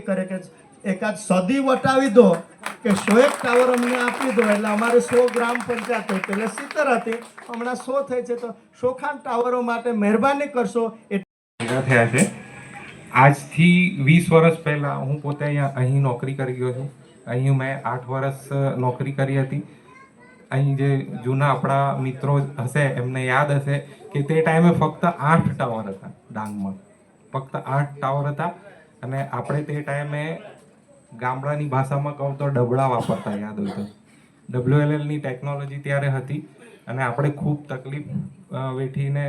કરે કે એકાદ સદી વટાવી દો કે 101 ટાવર અમને આપી દો એટલે અમારે 100 ગ્રામ પંચાયત હોય પહેલા 70 હતી હમણાં 100 થઈ છે તો 100 ખાન ટાવરો માટે મહેરબાની કરશો થયા છે। આજથી 20 વર્ષ પહેલાં હું પોતે અહીં નોકરી કરી ગયો છું। અહીં મેં 8 વર્ષ નોકરી કરી હતી। અહીં જે જૂના આપણા મિત્રો હશે એમને યાદ હશે કે તે ટાઈમે ફક્ત 8 ટાવર હતા ડાંગમાં, ફક્ત 8 ટાવર હતા અને આપણે તે ટાઈમે ગામડાની ભાષામાં કહું તો ડબડા વાપરતા, યાદ હોય તો WLLની ટેકનોલોજી ત્યારે હતી અને આપણે ખૂબ તકલીફ વેઠીને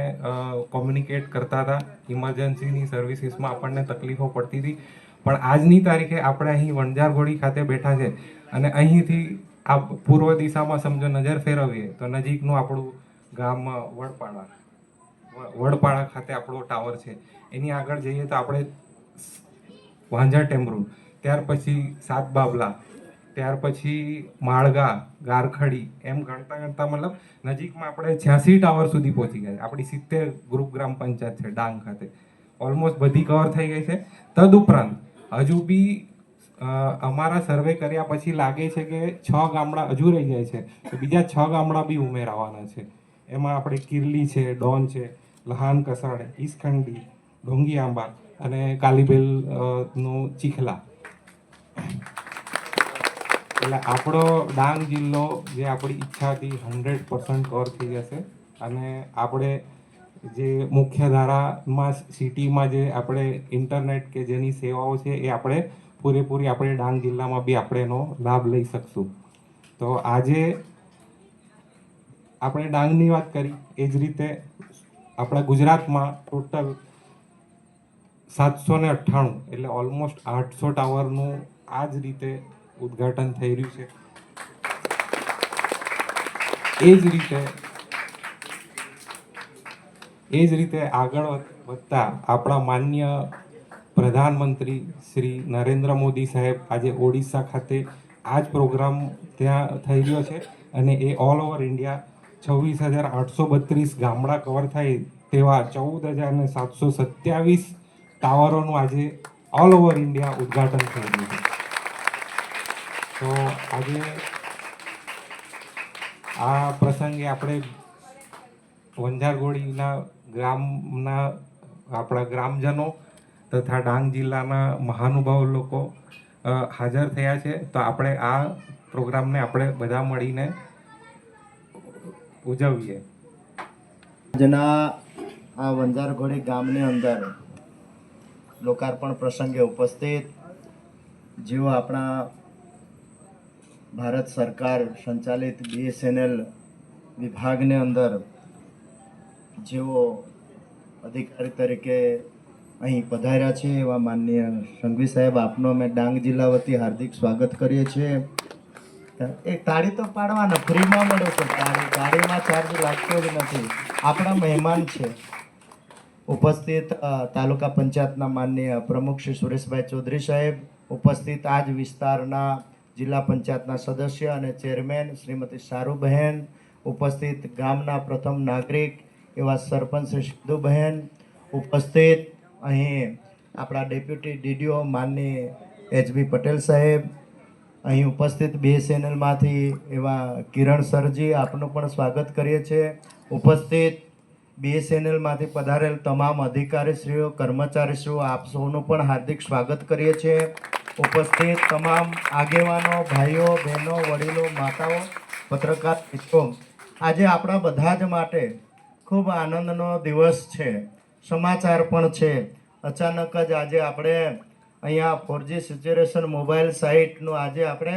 કોમ્યુનિકેટ કરતા હતા। ઇમરજન્સીની સર્વિસીસમાં આપણને તકલીફો પડતી હતી, પણ આજની તારીખે આપણે અહીં વણઝારઘોડી ખાતે બેઠા છે અને અહીંથી આ પૂર્વ દિશામાં સમજો નજર ફેરવીએ તો નજીકનું આપણું ગામ વડપાડા ખાતે આપણો ટાવર છે। એની આગળ જઈએ તો આપણે વાંઝા ટેમરૂ, ત્યાર પછી સાત બાબલા, ત્યાર પછી માળગા, ગારખડી, એમ ગણતા ગણતા મતલબ નજીકમાં આપણે 86 ટાવર સુધી પહોંચી ગયા। આપણી 70 ગ્રુપ ગ્રામ પંચાયત છે ડાંગ ખાતે, ઓલમોસ્ટ બધી કવર થઈ ગઈ છે। તદુપરાંત હજુ બી અમારા સર્વે કર્યા પછી લાગે છે કે 6 ગામડા હજુ રહી જાય છે, તો બીજા 6 ગામડા બી ઉમેરાવાના છે। એમાં આપણે કિરલી છે, ડોન છે, લહાન કસાડ, ઈસખંડી, ઢોંગી આંબા અને કાલીબેલ નું ચીખલા। એટલે આપણો ડાંગ જિલ્લો જે આપણી ઈચ્છાથી 100% કવર થઈ જશે અને આપણે જે મુખ્ય ધારામાં સિટીમાં જે આપણે ઇન્ટરનેટ કે જેની સેવાઓ છે એ આપણે પૂરેપૂરી આપણે ડાંગ જિલ્લામાં બી આપણે એનો લાભ લઈ શકશું। તો આજે આપણે ડાંગની વાત કરી, એ જ રીતે આપણા ગુજરાતમાં ટોટલ 798 એટલે ઓલમોસ્ટ 800 ટાવરનું આ જ રીતે ઉદ્ઘાટન થઈ રહ્યું છે। એ જ રીતે આગળ વધતા આપણા માન્ય પ્રધાનમંત્રી શ્રી નરેન્દ્ર મોદી સાહેબ આજે ઓડિશા ખાતે આ જ પ્રોગ્રામ ત્યાં થઈ રહ્યો છે અને એ ઓલ ઓવર ઇન્ડિયા 26,832 ગામડા કવર થાય તેવા 14,727 ટાવરોનું આજે ઓલ ઓવર ઇન્ડિયા ઉદ્ઘાટન થઈ રહ્યું છે। તો આજે આ પ્રસંગે આપણે વણઝારઘોડીના ગામના આપણા ગ્રામજનો તથા ડાંગ જિલ્લાના મહાનુભાવ લોકો હાજર થયા છે। તો આપણે આ પ્રોગ્રામને આપણે બધા મળીને ઉજવીએ। આજના આ વણઝારઘોડી ગામની અંદર લોકાર્પણ પ્રસંગે ઉપસ્થિત જેઓ આપણા ભારત સરકાર સંચાલિત BSNL વિભાગની અંદર જેઓ અધિકારી તરીકે અહીં પધાર્યા છે એવા માનનીય સંઘવી સાહેબ, આપનો અમે ડાંગ જિલ્લા વતી હાર્દિક સ્વાગત કરીએ છીએ। એક તાળી તો પાડવાના, ફ્રીમાં મળે છે તાળીમાં ચાર્જ લાગતો જ નથી, આપણા મહેમાન છે। ઉપસ્થિત તાલુકા પંચાયતના માનનીય પ્રમુખ શ્રી સુરેશભાઈ ચૌધરી સાહેબ, ઉપસ્થિત આ જ વિસ્તારના જિલ્લા પંચાયતના સદસ્ય અને ચેરમેન શ્રીમતી સારુબહેન, ઉપસ્થિત ગામના પ્રથમ નાગરિક એવા સરપંચ શ્રી સિદ્ધુબહેન, ઉપસ્થિત અહીં આપણા ડેપ્યુટી DDO માનની HB પટેલ સાહેબ, અહીં ઉપસ્થિત BSNLમાંથી એવા કિરણ સરજી, આપનું પણ સ્વાગત કરીએ છીએ। ઉપસ્થિત BSNLમાંથી પધારેલ તમામ અધિકારીશ્રીઓ, કર્મચારીશ્રીઓ, આપ સૌનું પણ હાર્દિક સ્વાગત કરીએ છીએ। ઉપસ્થિત તમામ આગેવાનો, ભાઈઓ, બહેનો, વડીલો, માતાઓ, પત્રકાર મિત્રો, આજે આપણા બધા જ માટે ખૂબ આનંદનો દિવસ છે, સમાચાર પણ છે। અચાનક જ આજે આપણે અહીંયા 4G સિચ્યુએશન મોબાઈલ સાઇટનું આજે આપણે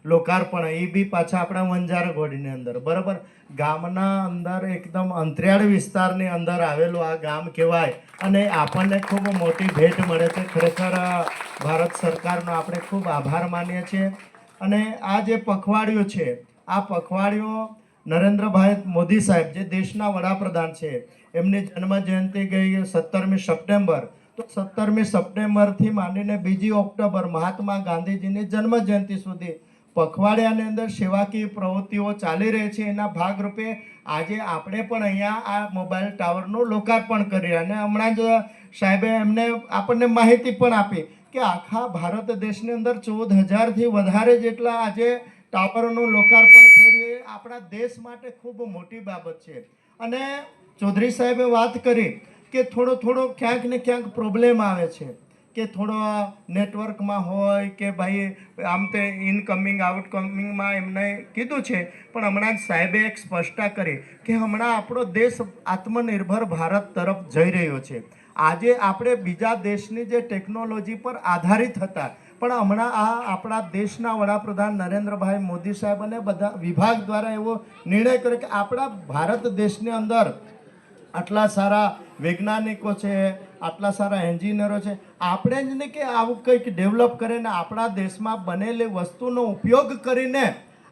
લોકાર્પણ, એ બી પાછા આપણા વણઝારઘોડીની અંદર, બરાબર ગામના અંદર એકદમ અંતરિયાળ વિસ્તારની અંદર આવેલું આ ગામ કહેવાય અને આપણને ખૂબ મોટી ભેટ મળે છે। ખરેખર ભારત સરકારનો આપણે ખૂબ આભાર માનીએ છીએ। અને આ જે પખવાડિયું છે, આ પખવાડિયું નરેન્દ્રભાઈ મોદી સાહેબ જે દેશના વડાપ્રધાન છે, એમની જન્મ જયંતિ ગઈ 17મી સપ્ટેમ્બર, તો 17મી સપ્ટેમ્બરથી માંડીને 2 ઓક્ટોબર મહાત્મા ગાંધીજીની જન્મ જયંતિ સુધી પખવાડિયાની અંદર સેવાકીય પ્રવૃત્તિઓ ચાલી રહી છે। એના ભાગરૂપે આજે આપણે પણ અહીંયા આ મોબાઈલ ટાવરનું લોકાર્પણ કર્યું અને હમણાં જ સાહેબે એમને આપણને માહિતી પણ આપી કે આખા ભારત દેશની અંદર 14,000થી વધારે જેટલા આજે ટાવરોનું લોકાર્પણ થઈ રહ્યું એ આપણા દેશ માટે ખૂબ મોટી બાબત છે. અને ચૌધરી સાહેબે વાત કરી કે થોડો ક્યાંક ને ક્યાંક પ્રોબ્લેમ આવે છે, કે થોડો નેટવર્કમાં હોય કે ભાઈ આમ તે ઇનકમિંગ આઉટકમિંગમાં એમને કીધું છે. પણ હમણાં જ સાહેબે એક સ્પષ્ટતા કરી કે હમણાં આપણો દેશ આત્મનિર્ભર ભારત તરફ જઈ રહ્યો છે. આજે આપણે બીજા દેશની જે ટેકનોલોજી પર આધારિત હતા, પણ હમણાં આપણા દેશના વડાપ્રધાન નરેન્દ્રભાઈ મોદી સાહેબ અને બધા વિભાગ દ્વારા એવો નિર્ણય કર્યો કે આપણા ભારત દેશની અંદર આટલા સારા વૈજ્ઞાનિકો છે, આટલા સારા એન્જિનિયરો છે, આપણે જ નહીં કે આવું કંઈક ડેવલપ કરીને આપણા દેશમાં બનેલી વસ્તુનો ઉપયોગ કરીને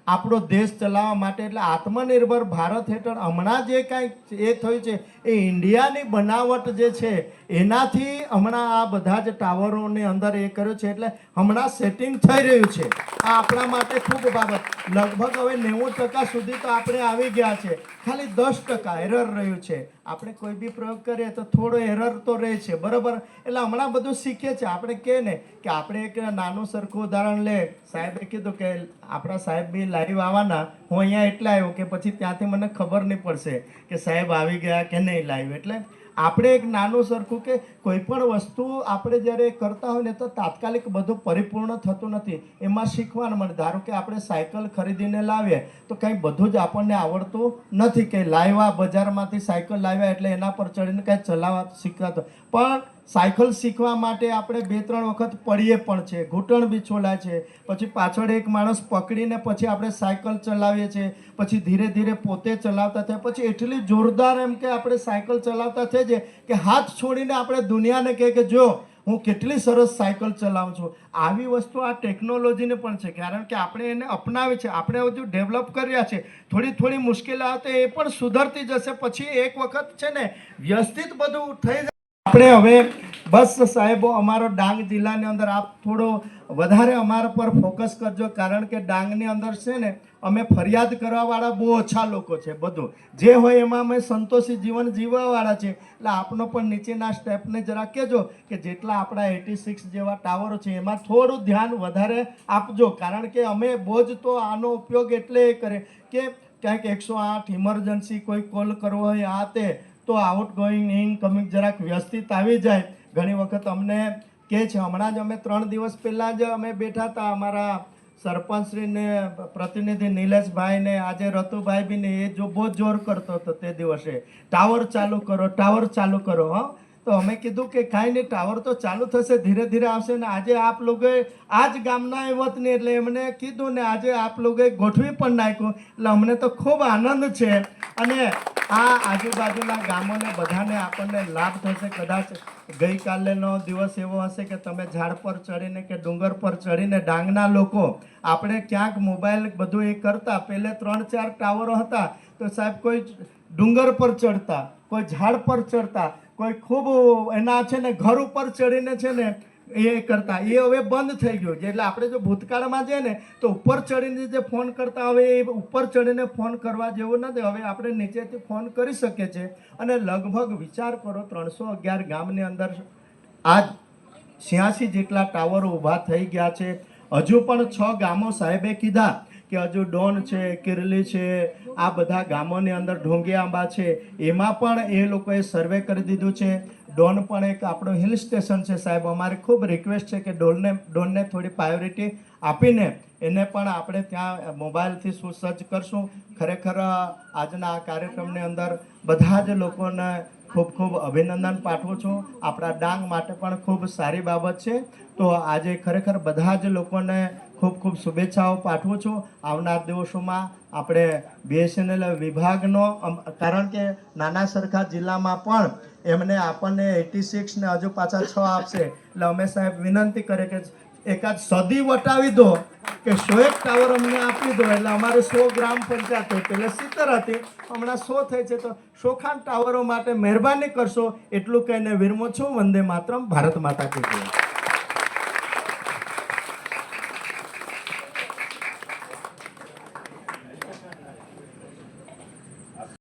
આપણો દેશ ચલાવવા માટે, એટલે આત્મનિર્ભર ભારત હેઠળ હમણાં જે કાંઈ એ થયું છે એ ઇન્ડિયાની બનાવટ જે છે એનાથી હમણાં આ બધા જ ટાવરોની અંદર એ કર્યું છે. એટલે હમણાં સેટિંગ થઈ રહ્યું છે. આ આપણા માટે ખૂબ બાબત. લગભગ હવે 90% સુધી તો આપણે આવી ગયા છે. ખાલી 10% એરર રહ્યું છે. આપણે કોઈ બી પ્રયોગ કરીએ તો થોડો એરર તો રહે છે, બરાબર. એટલે હમણાં બધું શીખીએ છીએ. આપણે કહે ને કે આપણે એક નાનું સરખું ઉદાહરણ લે, સાહેબે કીધું કે આપણા સાહેબ બી લાઈવ આવવાના, હું અહીંયા એટલે આવ્યો કે પછી ત્યાંથી મને ખબર નહીં પડશે કે સાહેબ આવી ગયા કે નહીં લાઈવ. એટલે આપણે એક નાનું સરખું કે કોઈ પણ વસ્તુ આપણે જ્યારે કરતા હોય ને તો તાત્કાલિક બધું પરિપૂર્ણ થતું નથી, એમાં શીખવાનું મળે. ધારો કે આપણે સાયકલ ખરીદીને લાવીએ તો કંઈ બધું જ આપણને આવડતું નથી, કે લાવ્યા બજારમાંથી સાયકલ લાવ્યા એટલે એના પર ચડીને કાંઈ ચલાવવા શીખવાતો. પણ સાયકલ શીખવા માટે આપણે 2-3 વખત પડીએ પણ છે, ઘૂંટણ બી છોલાય છે, પછી પાછળ એક માણસ પકડીને પછી આપણે સાયકલ ચલાવીએ છીએ, પછી ધીરે ધીરે પોતે ચલાવતા થાય, પછી એટલી જોરદાર એમ કે આપણે સાયકલ ચલાવતા થઈ જાય કે હાથ છોડીને આપણે દુનિયાને કહે કે જો હું કેટલી સરસ સાયકલ ચલાવું છું. આવી વસ્તુ આ ટેકનોલોજીને પણ છે, કારણ કે આપણે એને અપનાવી છે, આપણે હજુ ડેવલપ કર્યા છે. થોડી મુશ્કેલી આવે તો એ પણ સુધરતી જશે. પછી એક વખત છે ને વ્યવસ્થિત બધું થઈ જાય. આપણે હવે બસ સાહેબો અમારો ડાંગ જિલ્લાની અંદર આપ થોડો વધારે અમારા પર ફોકસ કરજો, કારણ કે ડાંગની અંદર છે ને અમે ફરિયાદ કરવાવાળા બહુ ઓછા લોકો છે. બધું જે હોય એમાં અમે સંતોષી જીવન જીવવાવાળા છે. એટલે આપનો પણ નીચેના સ્ટેપને જરા કહેજો કે જેટલા આપણા 86 જેવા ટાવરો છે એમાં થોડું ધ્યાન વધારે આપજો, કારણ કે અમે બહુ જ તો આનો ઉપયોગ એટલે કરે કે ક્યાંક 108 ઇમરજન્સી કોઈ કોલ કરવો હોય આ તે તો આઉટ ગોઈંગ ઇનકમિંગ જરાક વ્યવસ્થિત આવી જાય. ઘણી વખત અમને કહે છે, હમણાં જ અમે 3 દિવસ પહેલાં જ અમે બેઠા હતા, અમારા સરપંચશ્રીને પ્રતિનિધિ નિલેશભાઈને, આજે રતુભાઈ બી ને એ જો બહુ જોર કરતો હતો તે દિવસે, ટાવર ચાલુ કરો, ટાવર ચાલુ કરો. હા, તો અમે કીધું કે કાંઈ નહીં, ટાવર તો ચાલુ થશે, ધીરે ધીરે આવશે. ને આજે આપ લોકોએ આ જ ગામના વતની એટલે એમને કીધું ને આજે આપ લોકોએ ગોઠવી પણ નાખ્યું. એટલે અમને તો ખૂબ આનંદ છે. અને આ આજુબાજુના ગામોને બધાને આપણને લાભ થશે. કદાચ ગઈકાલેનો દિવસ એવો હશે કે તમે ઝાડ પર ચડીને કે ડુંગર પર ચડીને ડાંગના લોકો આપણે ક્યાંક મોબાઈલ બધું એ કરતા, પહેલે 3-4 ટાવરો હતા તો સાહેબ કોઈ ડુંગર પર ચડતા, કોઈ ઝાડ પર ચડતા, કોઈ ખૂબ એના છે ને ઘર ઉપર ચડીને છે ને એ કરતા. એ હવે બંધ થઈ ગયું છે. એટલે આપણે જો ભૂતકાળમાં જઈએ ને તો ઉપર ચડીને જે ફોન કરતા, હવે એ ઉપર ચડીને ફોન કરવા જેવું નથી. હવે આપણે નીચેથી ફોન કરી શકીએ છીએ. અને લગભગ વિચાર કરો 311 ગામની અંદર આજ 86 જેટલા ટાવરો ઊભા થઈ ગયા છે. હજુ પણ 6 ગામો સાહેબે કીધા કે હજુ ડોન છે, કિરલી છે, આ બધા ગામોની અંદર ઢોંગિયાંબા છે, એમાં પણ એ લોકોએ સર્વે કરી દીધું છે. ડોન પણ એક આપણું હિલ સ્ટેશન છે સાહેબ. અમારી ખૂબ રિક્વેસ્ટ છે કે ડોનને થોડી પ્રાયોરિટી આપીને એને પણ આપણે ત્યાં મોબાઈલથી સુસજ્જ કરશું. ખરેખર આજના આ કાર્યક્રમની અંદર બધા જ લોકોને ખૂબ અભિનંદન પાઠવું છું. આપણા ડાંગ માટે પણ ખૂબ સારી બાબત છે. તો આજે ખરેખર બધા જ લોકોને ખૂબ શુભેચ્છાઓ પાઠવું છું. આવનાર દિવસોમાં આપણે BSNL વિભાગનો, કારણ કે નાના સરખા જિલ્લામાં પણ એમને આપણને 86 ને હજુ પાછા 6 આપશે. એટલે અમે સાહેબ વિનંતી કરે કે એકાદ સદી વટાવી દો કે 101 ટાવર અમને આપી દો. એટલે અમારે 100 ગ્રામ પંચાયત પહેલે 70 હતી, હમણાં 100 થઈ છે. તો 100 ટાવરો માટે મહેરબાની કરશો એટલું કહીને વિરમું છું. વંદે માતરમ. ભારત માતા કી જય.